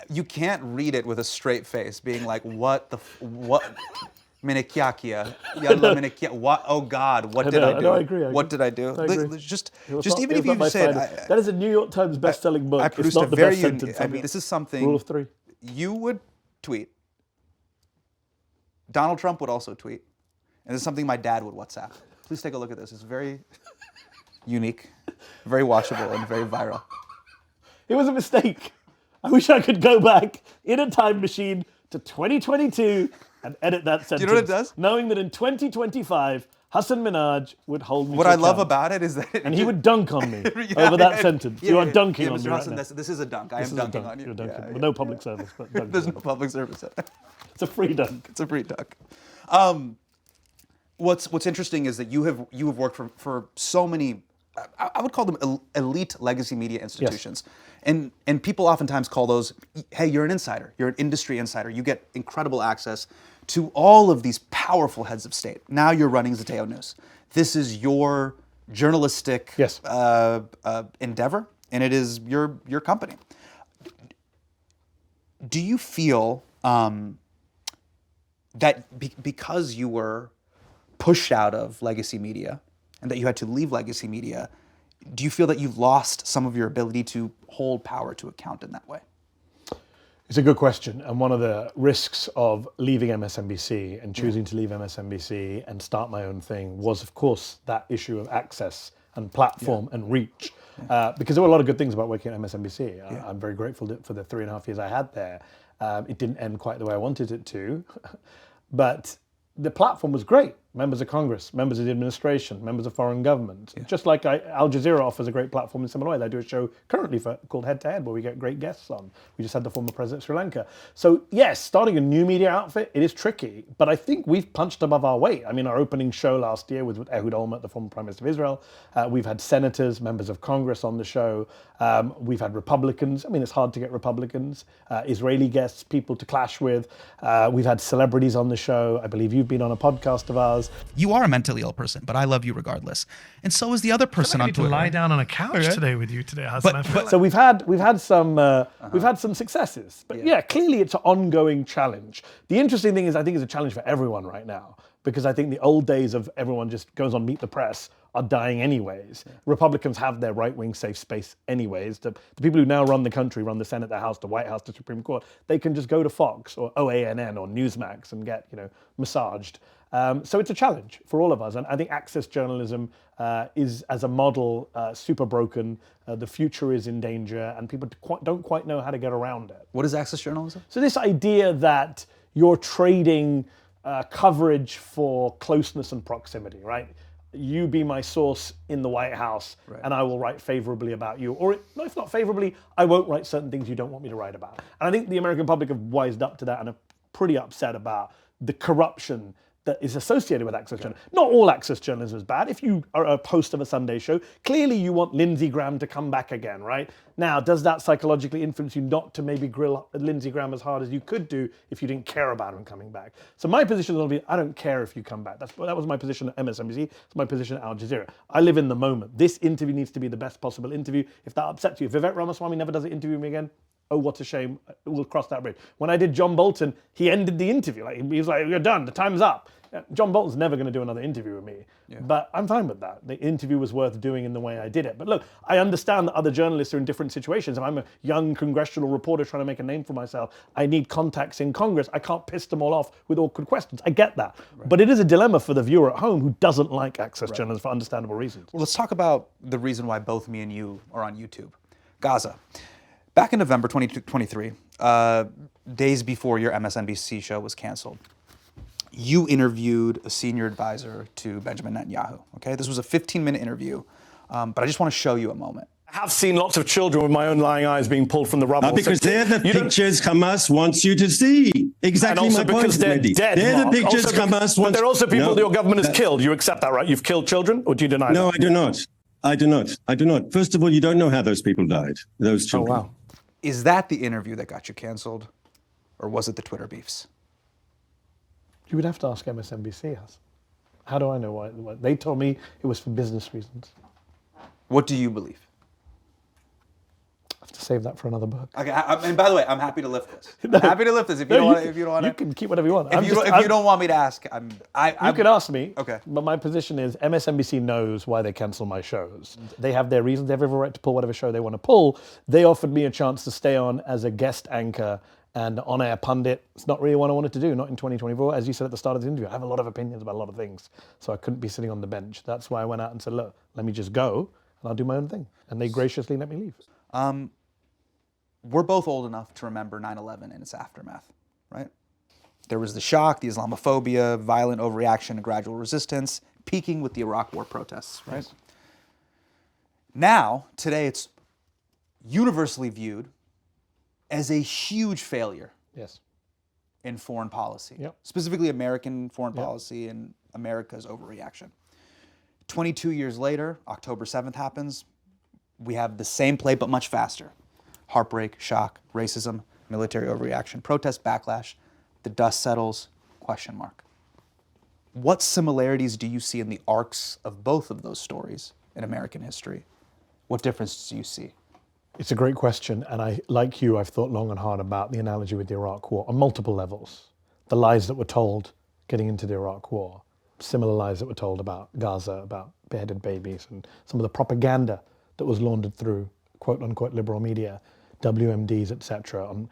Speaker 1: You can't read it with a straight face, being like, what? Maine kya kiya? Yalla maine kya? What? Oh God, what did I do?
Speaker 2: No, I agree.
Speaker 1: What did I do?
Speaker 2: I agree.
Speaker 1: Just
Speaker 2: It was
Speaker 1: even
Speaker 2: it
Speaker 1: if
Speaker 2: was not
Speaker 1: you
Speaker 2: my
Speaker 1: said,
Speaker 2: final. That is a New York Times best-selling book.
Speaker 1: I
Speaker 2: It's
Speaker 1: produced
Speaker 2: not
Speaker 1: a
Speaker 2: the
Speaker 1: very
Speaker 2: best sentence.
Speaker 1: I mean, this is something.
Speaker 2: Rule of three.
Speaker 1: You would tweet. Donald Trump would also tweet. And this is something my dad would WhatsApp. Please take a look at this. It's very unique, very watchable, and very viral.
Speaker 2: It was a mistake. I wish I could go back in a time machine to 2022 and edit that sentence.
Speaker 1: You know what it does?
Speaker 2: Knowing that in 2025, Hasan Minhaj would hold me
Speaker 1: What
Speaker 2: to
Speaker 1: I love
Speaker 2: account.
Speaker 1: about it is that
Speaker 2: And he would dunk on me over that sentence. You are dunking on
Speaker 1: Mr.
Speaker 2: me right
Speaker 1: Hasan,
Speaker 2: now.
Speaker 1: this is a dunk. I
Speaker 2: This
Speaker 1: am
Speaker 2: is a
Speaker 1: dunking
Speaker 2: dunk.
Speaker 1: on you.
Speaker 2: You're dunking.
Speaker 1: Yeah,
Speaker 2: With no public service. But dunking.
Speaker 1: There's no public service.
Speaker 2: It's a free dunk.
Speaker 1: It's a free dunk. What's interesting is that you have worked for so many, I would call them elite legacy media institutions, and people oftentimes call those, hey, you're an insider, you're an industry insider, you get incredible access to all of these powerful heads of state. Now you're running Zeteo News. This is your journalistic endeavor, and it is your company. Do you feel that because you were pushed out of legacy media and that you had to leave legacy media, do you feel that you've lost some of your ability to hold power to account in that way?
Speaker 2: It's a good question. And one of the risks of leaving MSNBC and choosing to leave MSNBC and start my own thing was, of course, that issue of access and platform and reach. Because there were a lot of good things about working at MSNBC. I'm very grateful for the 3.5 years I had there. It didn't end quite the way I wanted it to, but the platform was great. Members of Congress, members of the administration, members of foreign government. Just like Al Jazeera offers a great platform in similar way. They do a show currently called Head to Head where we get great guests on. We just had the former president of Sri Lanka. So yes, starting a new media outfit, it is tricky, but I think we've punched above our weight. I mean, our opening show last year was with Ehud Olmert, the former Prime Minister of Israel. We've had senators, members of Congress on the show. We've had Republicans. I mean, it's hard to get Republicans, Israeli guests, people to clash with. We've had celebrities on the show. I believe you've been on a podcast of ours.
Speaker 5: You are a mentally ill person, but I love you regardless. And so is the other person on
Speaker 9: I need to
Speaker 5: Twitter.
Speaker 9: lie down on a couch today with you today, Hasan. I feel like-
Speaker 2: So we've had some successes, but yeah, clearly it's an ongoing challenge. The interesting thing is, I think it's a challenge for everyone right now, because I think the old days of everyone just goes on Meet the Press are dying anyways. Republicans have their right-wing safe space anyways. The people who now run the country, run the Senate, the House, the White House, the Supreme Court, they can just go to Fox or OANN or Newsmax and get, massaged. So it's a challenge for all of us. And I think access journalism is, as a model, super broken. The future is in danger, and people don't quite know how to get around it.
Speaker 1: What is access journalism?
Speaker 2: So this idea that you're trading coverage for closeness and proximity, right? You be my source in the White House, and I will write favorably about you. Or if not favorably, I won't write certain things you don't want me to write about. And I think the American public have wised up to that and are pretty upset about the corruption that is associated with access journalism. Not all access journalism is bad. If you are a host of a Sunday show, clearly you want Lindsey Graham to come back again, right? Now, does that psychologically influence you not to maybe grill Lindsey Graham as hard as you could do if you didn't care about him coming back? So my position will be, I don't care if you come back. That was my position at MSNBC. It's my position at Al Jazeera. I live in the moment. This interview needs to be the best possible interview. If that upsets you, if Vivek Ramaswamy never does an interview with me again, oh, what a shame, we'll cross that bridge. When I did John Bolton, he ended the interview. Like, he was like, you're done, the time's up. John Bolton's never going to do another interview with me, but I'm fine with that. The interview was worth doing in the way I did it. But look, I understand that other journalists are in different situations. If I'm a young congressional reporter trying to make a name for myself, I need contacts in Congress. I can't piss them all off with awkward questions. I get that. Right. But it is a dilemma for the viewer at home who doesn't like access journalism for understandable reasons.
Speaker 1: Well, let's talk about the reason why both me and you are on YouTube. Gaza. Back in November 2023, days before your MSNBC show was canceled, you interviewed a senior advisor to Benjamin Netanyahu, okay? This was a 15-minute interview, but I just want to show you a moment.
Speaker 2: I have seen lots of children with my own lying eyes being pulled from the rubble.
Speaker 4: Because they're the pictures Hamas wants you to see. Exactly
Speaker 2: and also
Speaker 4: my point,
Speaker 2: because they're
Speaker 4: Mehdi.
Speaker 2: dead,
Speaker 4: They're
Speaker 2: Mark.
Speaker 4: the pictures
Speaker 2: also
Speaker 4: Hamas wants...
Speaker 2: But there are also people that your government has killed. You accept that, right? You've killed children, or do you deny that?
Speaker 4: No, I do not. I do not. I do not. First of all, you don't know how those people died, those children.
Speaker 2: Oh, wow.
Speaker 1: Is that the interview that got you canceled, or was it the Twitter beefs?
Speaker 2: You would have to ask MSNBC. How do I know why? They told me it was for business reasons.
Speaker 1: What do you believe?
Speaker 2: I have to save that for another book.
Speaker 1: Okay, and by the way, I'm happy to lift this. I'm happy to lift this. If you don't want to,
Speaker 2: you can keep whatever you want.
Speaker 1: If you don't want me to ask, you
Speaker 2: can ask me.
Speaker 1: Okay.
Speaker 2: But my position is MSNBC knows why they cancel my shows. They have their reasons. They have every right to pull whatever show they want to pull. They offered me a chance to stay on as a guest anchor and on-air pundit. It's not really what I wanted to do, not in 2024. As you said at the start of the interview, I have a lot of opinions about a lot of things, so I couldn't be sitting on the bench. That's why I went out and said, look, let me just go, and I'll do my own thing. And they graciously let me leave.
Speaker 1: We're both old enough to remember 9/11 and its aftermath, right? There was the shock, the Islamophobia, violent overreaction and gradual resistance, peaking with the Iraq War protests, right? Yes. Now, today, it's universally viewed as a huge failure in foreign policy, specifically American foreign policy and America's overreaction. 22 years later, October 7th happens. We have the same play, but much faster. Heartbreak, shock, racism, military overreaction, protest, backlash, the dust settles, question mark. What similarities do you see in the arcs of both of those stories in American history? What difference do you see?
Speaker 2: It's a great question, and like you, I've thought long and hard about the analogy with the Iraq War on multiple levels. The lies that were told getting into the Iraq War, similar lies that were told about Gaza, about beheaded babies, and some of the propaganda that was laundered through quote-unquote liberal media, WMDs, etc., on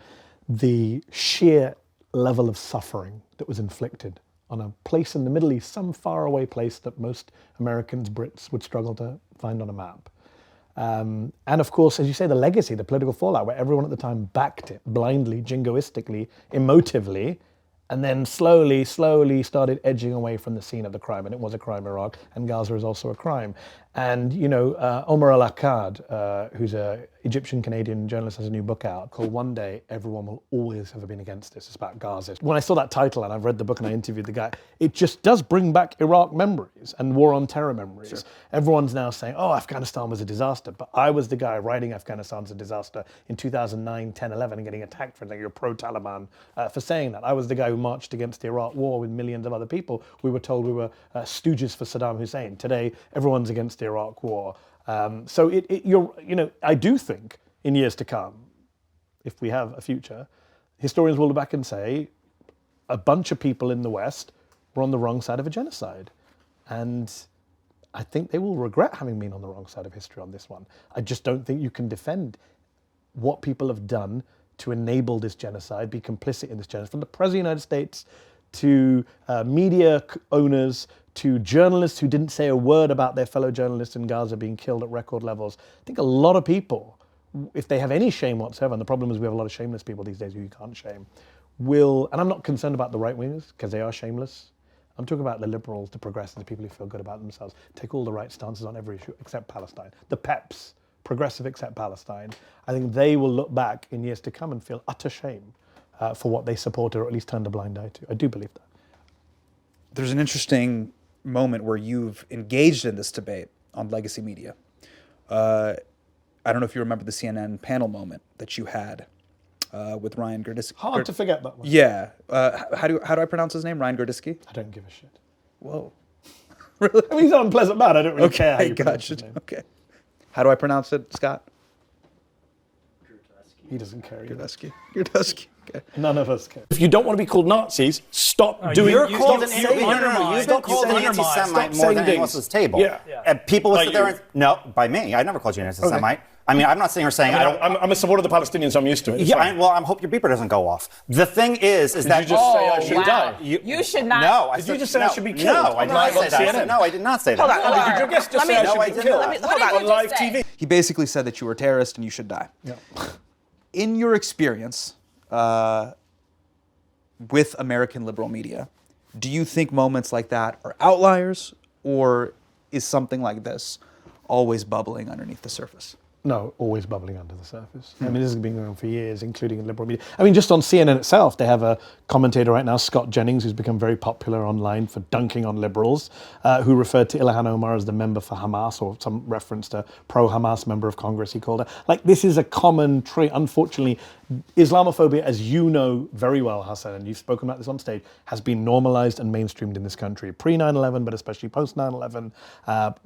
Speaker 2: the sheer level of suffering that was inflicted on a place in the Middle East, some faraway place that most Americans, Brits would struggle to find on a map. And of course, as you say, the legacy, the political fallout, where everyone at the time backed it blindly, jingoistically, emotively, and then slowly started edging away from the scene of the crime. And it was a crime in Iraq, and Gaza is also a crime. And, you know, Omar al-Akkad, who's an Egyptian-Canadian journalist, has a new book out called One Day Everyone Will Always Have Been Against This. It's about Gaza. When I saw that title, and I've read the book and I interviewed the guy, it just does bring back Iraq memories and war on terror memories. Sure. Everyone's now saying, oh, Afghanistan was a disaster. But I was the guy writing Afghanistan's a disaster in 2009, 10, 11, and getting attacked for saying you're pro-Taliban for saying that. I was the guy who marched against the Iraq war with millions of other people. We were told we were stooges for Saddam Hussein. Today, everyone's against the Iraq war. So I do think in years to come, if we have a future, historians will look back and say a bunch of people in the West were on the wrong side of a genocide. And I think they will regret having been on the wrong side of history on this one. I just don't think you can defend what people have done to enable this genocide, be complicit in this genocide, from the President of the United States to media owners, to journalists who didn't say a word about their fellow journalists in Gaza being killed at record levels. I think a lot of people, if they have any shame whatsoever, and the problem is we have a lot of shameless people these days who you can't shame, will, and I'm not concerned about the right-wingers, because they are shameless. I'm talking about the liberals, the progressives, the people who feel good about themselves, take all the right stances on every issue except Palestine. The PEPs, progressive except Palestine. I think they will look back in years to come and feel utter shame for what they supported or at least turned a blind eye to. I do believe that.
Speaker 1: There's an interesting moment where you've engaged in this debate on legacy media. I don't know if you remember the CNN panel moment that you had with Ryan Gerdisky.
Speaker 2: Hard to forget that one.
Speaker 1: Yeah. How do I pronounce his name? Ryan Gerdisky?
Speaker 2: I don't give a shit.
Speaker 1: Whoa. Really?
Speaker 2: I mean, he's an unpleasant man. I don't really care how you pronounce his name.
Speaker 1: Okay. How do I pronounce it, Scott?
Speaker 2: He doesn't care.
Speaker 1: You're husky. You're husky. Okay.
Speaker 2: None of us care. If you don't want to be called Nazis, stop doing.
Speaker 10: You're called an
Speaker 2: anti-Semite
Speaker 10: more than anyone else's table.
Speaker 2: Yeah.
Speaker 10: People will sit there and no, by me. I never called you an anti-Semite. I mean, I'm not sitting here saying
Speaker 2: I'm a supporter of the Palestinians. So I'm used to it.
Speaker 10: Yeah, I hope your beeper doesn't go off. The thing is
Speaker 2: Did
Speaker 10: that
Speaker 2: you just say I should die?
Speaker 11: You should not.
Speaker 10: No,
Speaker 2: Did you just say I should be killed?
Speaker 10: No, I did not say that. I said, no, I did not say that.
Speaker 11: Hold on.
Speaker 2: Did your guest just say I should be killed on live TV?
Speaker 1: He basically said that you were a terrorist and you should die.
Speaker 2: Yeah.
Speaker 1: In your experience with American liberal media, do you think moments like that are outliers, or is something like this always bubbling underneath the surface?
Speaker 2: No, always bubbling under the surface. I mean, this has been going on for years, including in liberal media. I mean, just on CNN itself, they have a commentator right now, Scott Jennings, who's become very popular online for dunking on liberals, who referred to Ilhan Omar as the member for Hamas, or some reference to pro-Hamas member of Congress, he called her. Like, this is a common trait. Unfortunately, Islamophobia, as you know very well, Hasan, and you've spoken about this on stage, has been normalized and mainstreamed in this country, pre-9/11, but especially post-9/11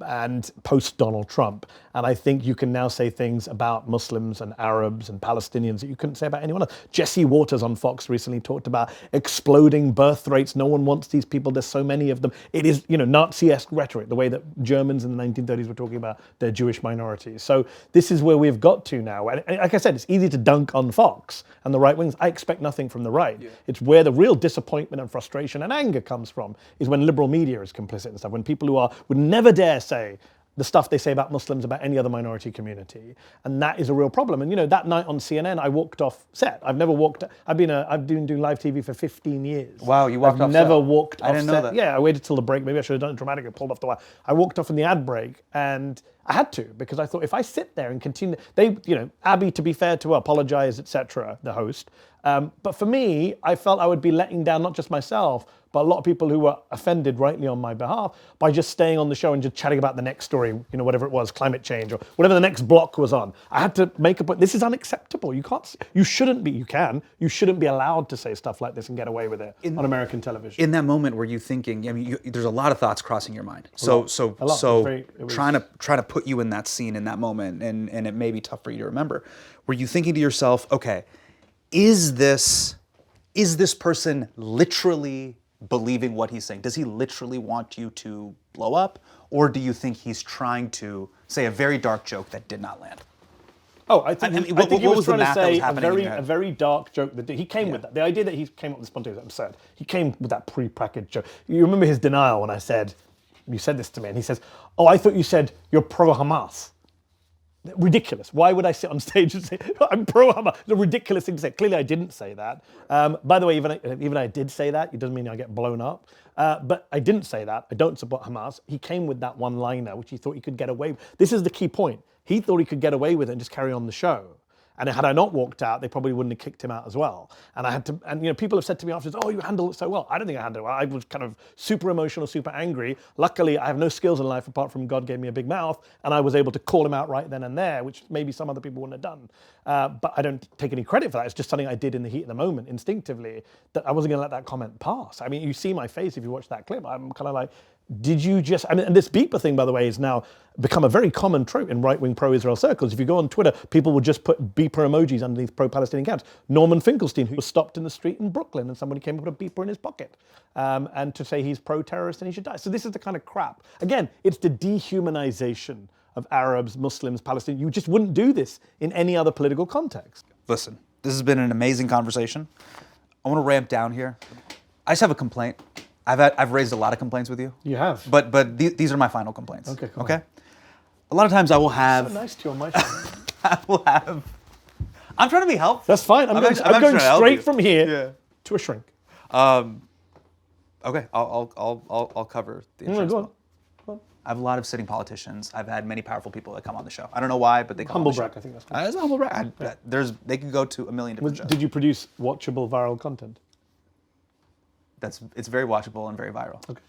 Speaker 2: and post-Donald Trump. And I think you can now say things about Muslims and Arabs and Palestinians that you couldn't say about anyone else. Jesse Waters on Fox recently talked about exploding birth rates. No one wants these people. There's so many of them. It is, Nazi-esque rhetoric, the way that Germans in the 1930s were talking about their Jewish minorities. So this is where we've got to now. And like I said, it's easy to dunk on Fox and the right wings. I expect nothing from the right. Yeah. It's where the real disappointment and frustration and anger comes from, is when liberal media is complicit and stuff, when people who would never dare say the stuff they say about Muslims, about any other minority community. And that is a real problem. And that night on CNN, I walked off set. I've been doing live TV for 15 years.
Speaker 1: Wow, you walked off set?
Speaker 2: I've never walked off set.
Speaker 1: I didn't know that.
Speaker 2: Yeah, I waited till the break. Maybe I should have done it dramatically, pulled off the wire. I walked off in the ad break, and I had to, because I thought if I sit there and continue, Abby, to be fair to her, apologized, etc., the host. But for me, I felt I would be letting down not just myself, but a lot of people who were offended rightly on my behalf by just staying on the show and just chatting about the next story, whatever it was, climate change or whatever the next block was on. I had to make a point. This is unacceptable. You shouldn't be allowed to say stuff like this and get away with it on American television.
Speaker 1: In that moment, were you thinking, there's a lot of thoughts crossing your mind. So trying to put you in that scene in that moment, and it may be tough for you to remember. Were you thinking to yourself, okay, is this person literally believing what he's saying? Does he literally want you to blow up? Or do you think he's trying to say a very dark joke that did not land?
Speaker 2: Oh, I think he was trying to say a very dark joke. That he came with that. The idea that he came up with spontaneous, absurd. He came with that pre-packaged joke. You remember his denial when I said, you said this to me, and he says, oh, I thought you said you're pro-Hamas. Ridiculous. Why would I sit on stage and say I'm pro-Hamas? It's a ridiculous thing to say. Clearly, I didn't say that. By the way, even I did say that, it doesn't mean I get blown up. But I didn't say that. I don't support Hamas. He came with that one-liner, which he thought he could get away with. This is the key point. He thought he could get away with it and just carry on the show. And had I not walked out, they probably wouldn't have kicked him out as well. And I had to, and people have said to me afterwards, oh, you handled it so well. I don't think I handled it well. I was kind of super emotional, super angry. Luckily, I have no skills in life apart from God gave me a big mouth, and I was able to call him out right then and there, which maybe some other people wouldn't have done. But I don't take any credit for that. It's just something I did in the heat of the moment, instinctively, that I wasn't gonna let that comment pass. I mean, you see my face if you watch that clip. I'm kind of like, did you just, and this beeper thing, by the way, has now become a very common trope in right-wing pro-Israel circles. If you go on Twitter, people will just put beeper emojis underneath pro-Palestinian accounts. Norman Finkelstein, who was stopped in the street in Brooklyn and somebody came and put a beeper in his pocket and to say he's pro-terrorist and he should die. So this is the kind of crap. Again, it's the dehumanization of Arabs, Muslims, Palestinians. You just wouldn't do this in any other political context.
Speaker 1: Listen, this has been an amazing conversation. I want to ramp down here. I just have a complaint. I've raised a lot of complaints with you.
Speaker 2: You have.
Speaker 1: But these are my final complaints.
Speaker 2: Okay, cool.
Speaker 1: Okay? A lot of times I will have...
Speaker 2: So nice to you on my show.
Speaker 1: I will have... I'm trying to be helpful.
Speaker 2: That's fine. I'm going straight from here to a shrink.
Speaker 1: Okay, I'll cover the insurance.
Speaker 2: Go on.
Speaker 1: I have a lot of sitting politicians. I've had many powerful people that come on the show. I don't know why, but they come on the show.
Speaker 2: Humble brag, I think that's good.
Speaker 1: It's a humble brag. They can go to a million different shows.
Speaker 2: Did you produce watchable viral content?
Speaker 1: It's very watchable and very viral.
Speaker 2: Okay,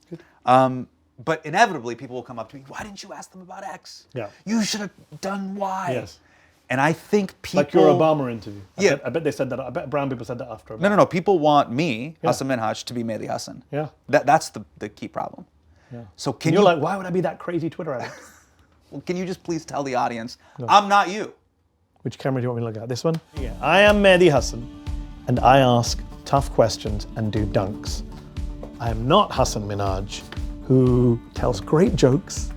Speaker 2: good.
Speaker 1: But inevitably, people will come up to me, why didn't you ask them about X?
Speaker 2: Yeah.
Speaker 1: You should have done Y.
Speaker 2: Yes.
Speaker 1: And I think people...
Speaker 2: Like your Obama interview.
Speaker 1: I
Speaker 2: bet they said that. I bet brown people said that after Obama.
Speaker 1: No. People want me, Hasan Minhaj, to be Mehdi Hasan.
Speaker 2: Yeah.
Speaker 1: That's the key problem.
Speaker 2: Yeah.
Speaker 1: So
Speaker 2: you're like, why would I be that crazy Twitter addict?
Speaker 1: Well, can you just please tell the audience, I'm not you.
Speaker 2: Which camera do you want me to look at? This one? Yeah. I am Mehdi Hasan, and I ask tough questions and do dunks. I am not Hasan Minhaj, who tells great jokes,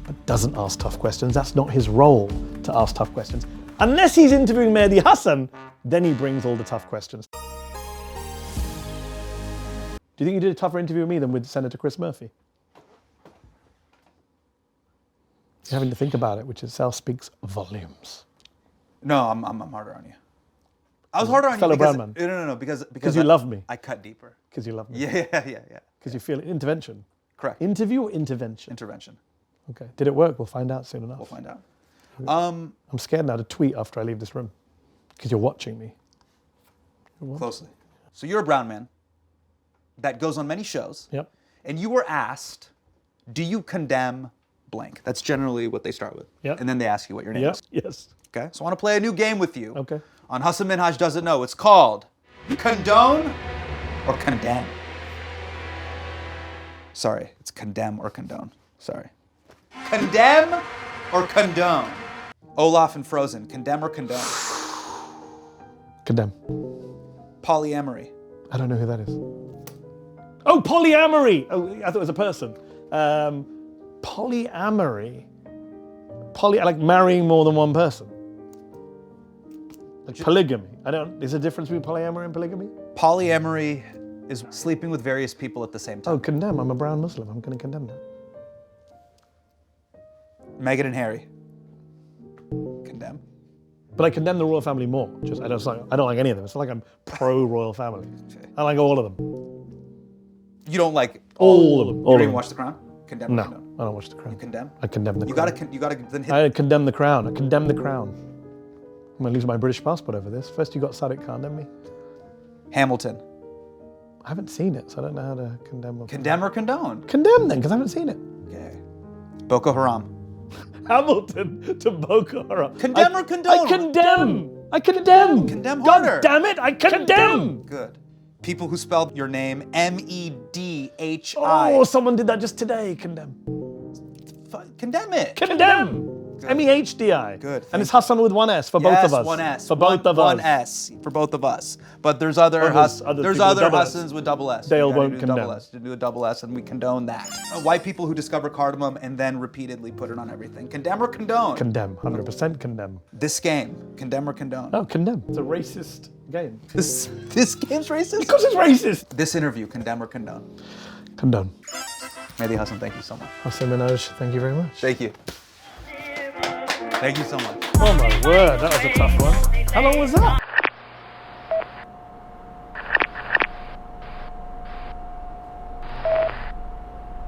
Speaker 2: but doesn't ask tough questions. That's not his role, to ask tough questions. Unless he's interviewing Mehdi Hasan, then he brings all the tough questions. Do you think you did a tougher interview with me than with Senator Chris Murphy? You're having to think about it, which itself speaks volumes.
Speaker 1: No, I'm harder on you. I was harder on
Speaker 2: fellow
Speaker 1: you because
Speaker 2: brown
Speaker 1: no, because
Speaker 2: you love me.
Speaker 1: I cut deeper.
Speaker 2: Because you love me.
Speaker 1: Yeah.
Speaker 2: Because you feel it. Intervention.
Speaker 1: Correct.
Speaker 2: Interview or intervention?
Speaker 1: Intervention.
Speaker 2: Okay. Did it work? We'll find out soon enough.
Speaker 1: We'll find out.
Speaker 2: I'm scared now to tweet after I leave this room because you're watching me.
Speaker 1: Closely. So you're a brown man that goes on many shows.
Speaker 2: Yep.
Speaker 1: And you were asked, do you condemn blank? That's generally what they start with.
Speaker 2: Yep.
Speaker 1: And then they ask you what your name is.
Speaker 2: Yes.
Speaker 1: Okay. So I want to play a new game with you.
Speaker 2: Okay.
Speaker 1: On Hasan Minhaj Doesn't Know. It's called Condone or Condemn. Sorry, it's condemn or condone. Sorry. Condemn or condone? Olaf and Frozen, condemn or condone?
Speaker 2: Condemn.
Speaker 1: Polyamory.
Speaker 2: I don't know who that is. Oh, polyamory! Oh, I thought it was a person. Polyamory. Like marrying more than one person. Like polygamy. Is there a difference between polyamory and polygamy?
Speaker 1: Polyamory is sleeping with various people at the same time.
Speaker 2: Oh, condemn. I'm a brown Muslim. I'm going to condemn that.
Speaker 1: Meghan and Harry. Condemn.
Speaker 2: But I condemn the royal family more. I don't like any of them. It's not like I'm pro-royal family. I like all of them.
Speaker 1: You don't like
Speaker 2: all of them.
Speaker 1: You don't even watch The Crown? Condemn.
Speaker 2: No,
Speaker 1: or condone?
Speaker 2: I don't watch The Crown.
Speaker 1: You condemn?
Speaker 2: I condemn the
Speaker 1: You
Speaker 2: Crown.
Speaker 1: gotta then hit.
Speaker 2: I condemn the Crown. I condemn the Crown. I'm going to lose my British passport over this. First you got Sadiq Khan, then me.
Speaker 1: Hamilton.
Speaker 2: I haven't seen it, so I don't know how to condemn or
Speaker 1: Condemn or condone?
Speaker 2: Condemn then, because I haven't seen it.
Speaker 1: Okay. Boko Haram.
Speaker 2: Hamilton to Boko Haram.
Speaker 1: Condemn or condone?
Speaker 2: I condemn. I condemn.
Speaker 1: Condemn harder.
Speaker 2: God damn it, I condemn.
Speaker 1: Good. People who spelled your name Medhi.
Speaker 2: Oh, someone did that just today. Condemn.
Speaker 1: Condemn it.
Speaker 2: Condemn. Mehdi.
Speaker 1: Good.
Speaker 2: And it's Hasan with one S for both of us.
Speaker 1: One S.
Speaker 2: For both of us.
Speaker 1: One S for both of us. But there's other Hassans with double S.
Speaker 2: They all won't condemn.
Speaker 1: To do a double S, and we condone that. White people who discover cardamom and then repeatedly put it on everything. Condemn or condone?
Speaker 2: Condemn. 100% condemn.
Speaker 1: This game, condemn or condone?
Speaker 2: Oh, condemn. It's a racist game.
Speaker 1: This game's racist?
Speaker 2: Because it's racist.
Speaker 1: This interview, condemn or condone?
Speaker 2: Condone.
Speaker 1: Mehdi Hasan, thank you so much.
Speaker 2: Hasan Minhaj, thank you very much.
Speaker 1: Thank you. Thank you so much.
Speaker 2: Oh my word, that was a tough one. How long was that?